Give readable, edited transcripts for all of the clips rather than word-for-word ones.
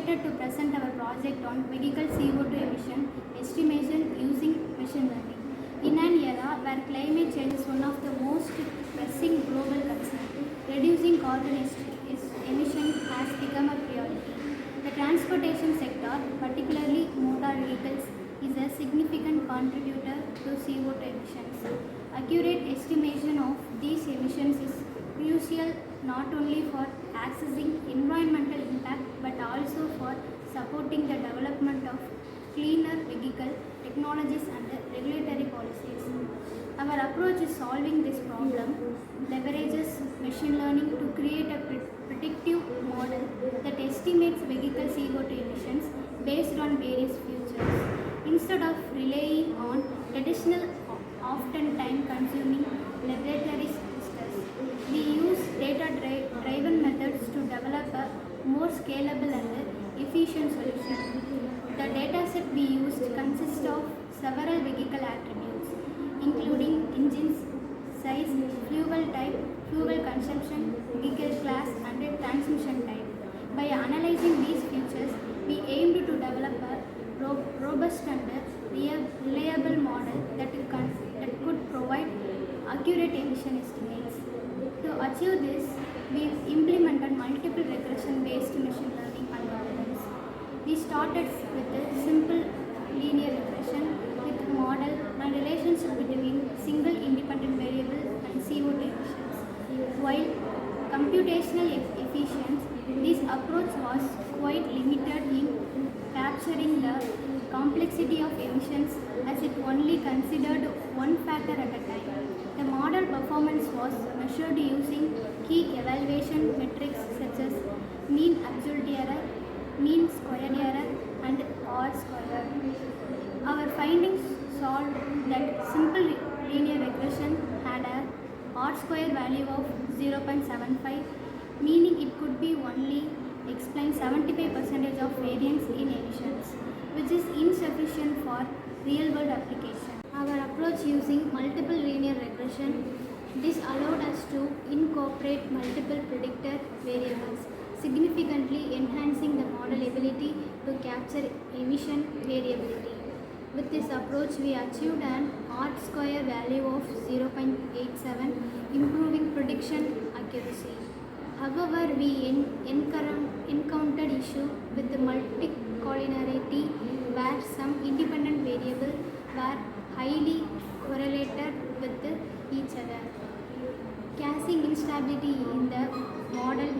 excited to present our project on vehicle CO2 emission estimation using machine learning. In an era where climate change is one of the most pressing global concerns, reducing carbon emission has become a priority. The transportation sector, particularly motor vehicles, is a significant contributor to CO2 emissions. Accurate estimation of these emissions is crucial not only for assessing environmental impact but also for supporting the development of cleaner vehicle technologies and regulatory policies. Our approach is solving this problem leverages machine learning to create a predictive model that estimates vehicle CO2 emissions based on various features. Instead of relying on traditional, often time-consuming laboratory tests, we use data-driven methods to develop a more scalable and efficient solution. The dataset we used consists of several vehicle attributes, including engines, size, fuel type, fuel consumption, vehicle class, and transmission type. By analyzing these features, we aimed to develop a robust and reliable model that could provide accurate emission estimates. To achieve this, we implemented multiple regression-based machine learning algorithms. We started with a simple linear regression with model and relationship between single independent variable and CO2 emissions. While computational efficient, this approach was quite limited in capturing the complexity of emissions as it only considered one factor at a time. The model performance was measured using key evaluation metrics such as mean absolute error, mean squared error, and R squared. Our findings showed that simple linear regression had a R square value of 0.75, meaning it could be only explain 75% of variance in emissions, which is insufficient for real-world application. Our approach using multiple linear regression, this allowed us to incorporate multiple predictor variables, significantly enhancing the model ability to capture emission variability. With this approach, we achieved an R-square value of 0.87, improving prediction accuracy. However, we encountered issue with the multicollinearity where some independent variables were highly correlated with each other, causing instability in the model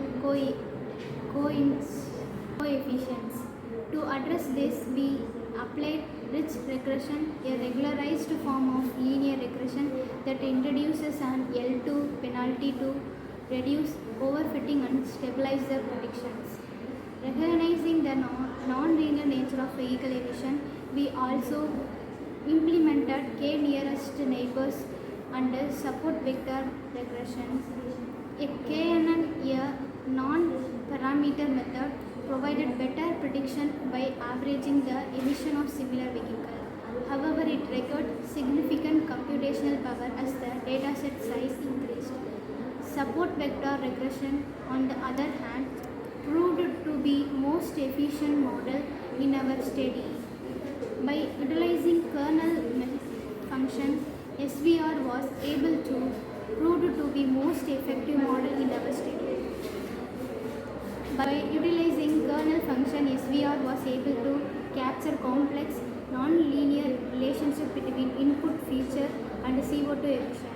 coefficients. To address this, we applied rich regression, a regularized form of linear regression that introduces an L2 penalty to reduce overfitting and stabilize the predictions. Recognizing the non-linear nature of vehicle emission, we also implemented k-nearest neighbors and support vector regression. A KNN, a non-parameter method, provided better prediction by averaging the emission of similar vehicle. However, it required significant computational power as the dataset size increased. Support vector regression, on the other hand, proved to be most efficient model in our study. By utilizing kernel function, SVR was able to prove to be most effective model in our study. By utilizing kernel function, SVR was able to capture complex non-linear relationship between input feature and CO2 emission,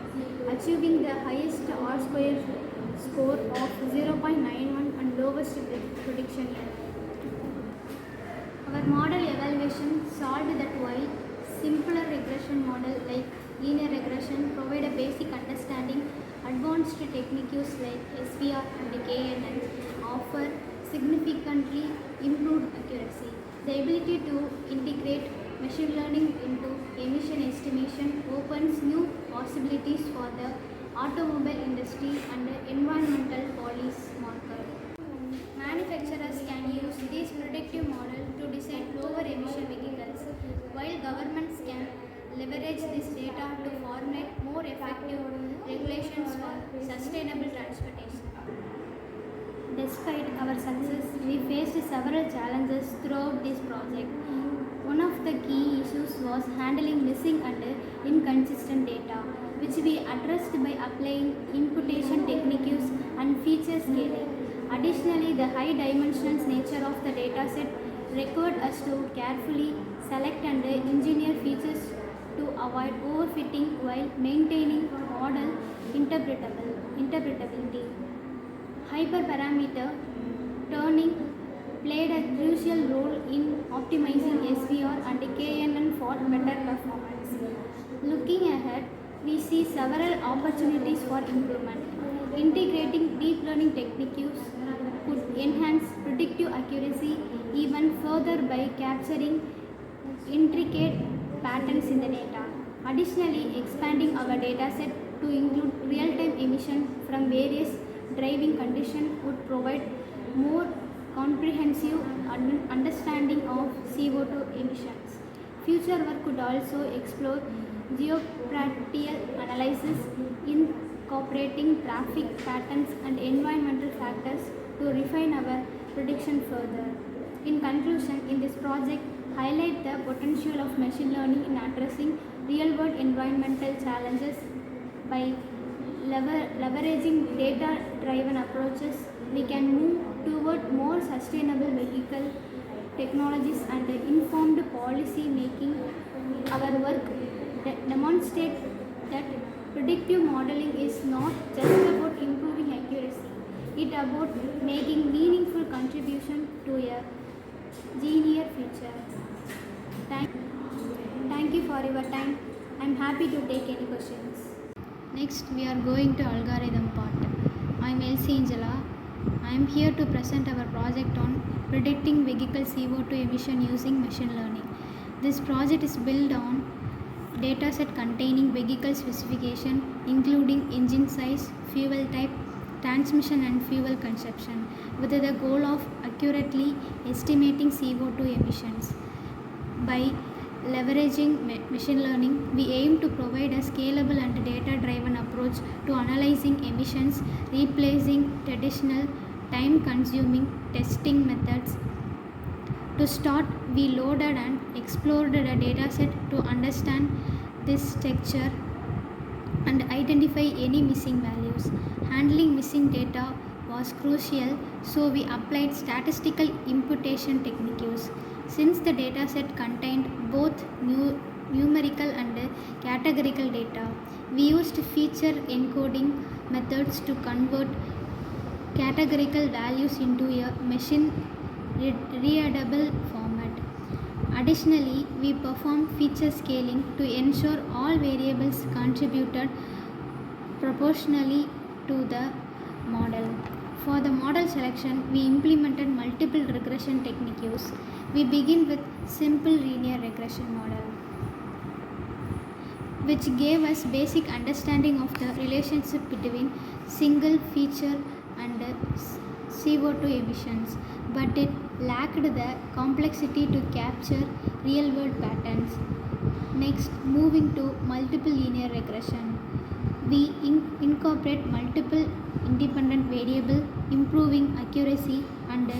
achieving the highest R-square score of 0.91 and lowest prediction error. Our model evaluation solved that while simpler regression model like linear regression provide a basic understanding, advanced techniques like SVR and KNN offer significantly improved accuracy. The ability to integrate machine learning into emission estimation opens new possibilities for the automobile industry and environmental policy market. Manufacturers can use this predictive model to design lower emission vehicles, while governments can leverage this data to formulate more effective regulations for sustainable transportation. Despite our success, we faced several challenges throughout this project. One of the key issues was handling missing and inconsistent data, which we addressed by applying imputation techniques and feature scaling. Additionally, the high dimensional nature of the dataset required us to carefully select and engineer features to avoid overfitting while maintaining model interpretability. Hyperparameter turning played a crucial role in optimizing SVR and KNN for better performance. Looking ahead, we see several opportunities for improvement. Integrating deep learning techniques could enhance predictive accuracy even further by capturing intricate patterns in the data. Additionally, expanding our dataset to include real-time emission from various driving conditions would provide more comprehensive understanding of CO2 emissions. Future work could also explore geospatial analysis, incorporating traffic patterns and environmental factors to refine our prediction further. In conclusion, in this project, highlight the potential of machine learning in addressing real-world environmental challenges by leveraging data-driven approaches. We can move toward more sustainable vehicle technologies and informed policy making. Our work demonstrates that predictive modeling is not just about improving accuracy, it about making meaningful contribution to a greener future. Thank you for your time. I am happy to take any questions. Next, we are going to algorithm part. I am Elsy. I am here to present our project on predicting vehicle CO2 emission using machine learning. This project is built on dataset containing vehicle specification including engine size, fuel type, transmission and fuel consumption with the goal of accurately estimating CO2 emissions. By leveraging machine learning, we aim to provide a scalable and data-driven approach to analyzing emissions, replacing traditional time-consuming testing methods. To start, we loaded and explored a dataset to understand this structure and identify any missing values. Handling missing data was crucial, so we applied statistical imputation techniques. Since the dataset contained both numerical and categorical data, we used feature encoding methods to convert categorical values into a machine readable format. Additionally, we performed feature scaling to ensure all variables contributed proportionally to the model. For the model selection, we implemented multiple regression techniques. We begin with simple linear regression model, which gave us basic understanding of the relationship between single feature and CO2 emissions, but it lacked the complexity to capture real-world patterns. Next, moving to multiple linear regression, we incorporate multiple independent variables, improving accuracy and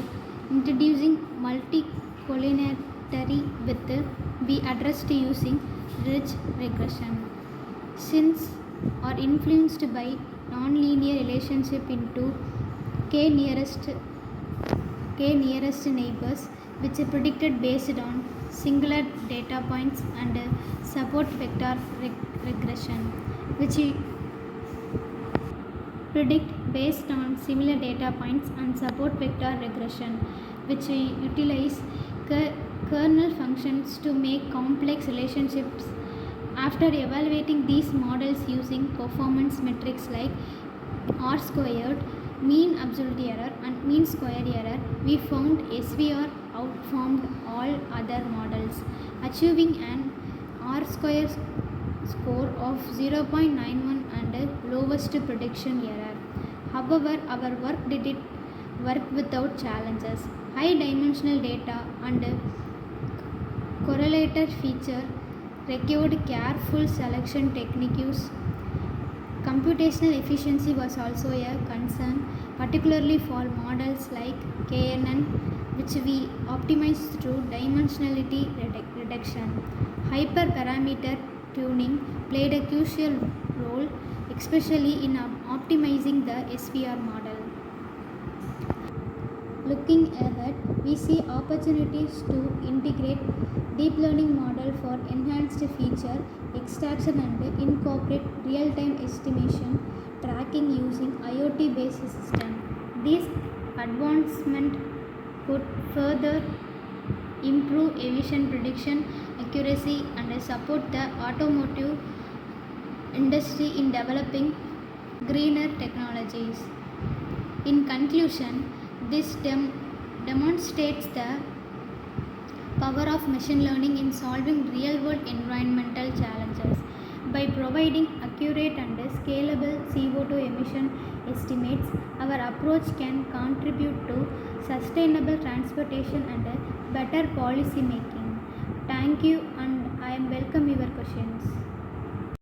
introducing multi-collinearity with be addressed using ridge regression. Since are influenced by non-linear relationship into k nearest neighbors, which are predicted based on singular data points, and support vector regression, which predict based on similar data points, and support vector regression, which utilize kernel functions to make complex relationships. After evaluating these models using performance metrics like R squared, mean absolute error and mean squared error, we found SVR outperformed all other models, achieving an R squared score of 0.91 and lowest prediction error. However, our work didn't work without challenges. High dimensional data and correlated feature required careful selection techniques. Computational efficiency was also a concern, particularly for models which we optimize through dimensionality reduction. Hyperparameter tuning played a crucial role, especially in optimizing the SVR model. Looking ahead, we see opportunities to integrate deep learning model for enhanced feature extraction and incorporate real-time estimation tracking using IoT-based system. These advancements could further improve emission prediction accuracy and support the automotive industry in developing greener technologies. In conclusion, this demonstrates the power of machine learning in solving real-world environmental challenges. By providing accurate and scalable CO2 emission estimates, our approach can contribute to sustainable transportation and better policy making. Thank you, and I am welcome your questions.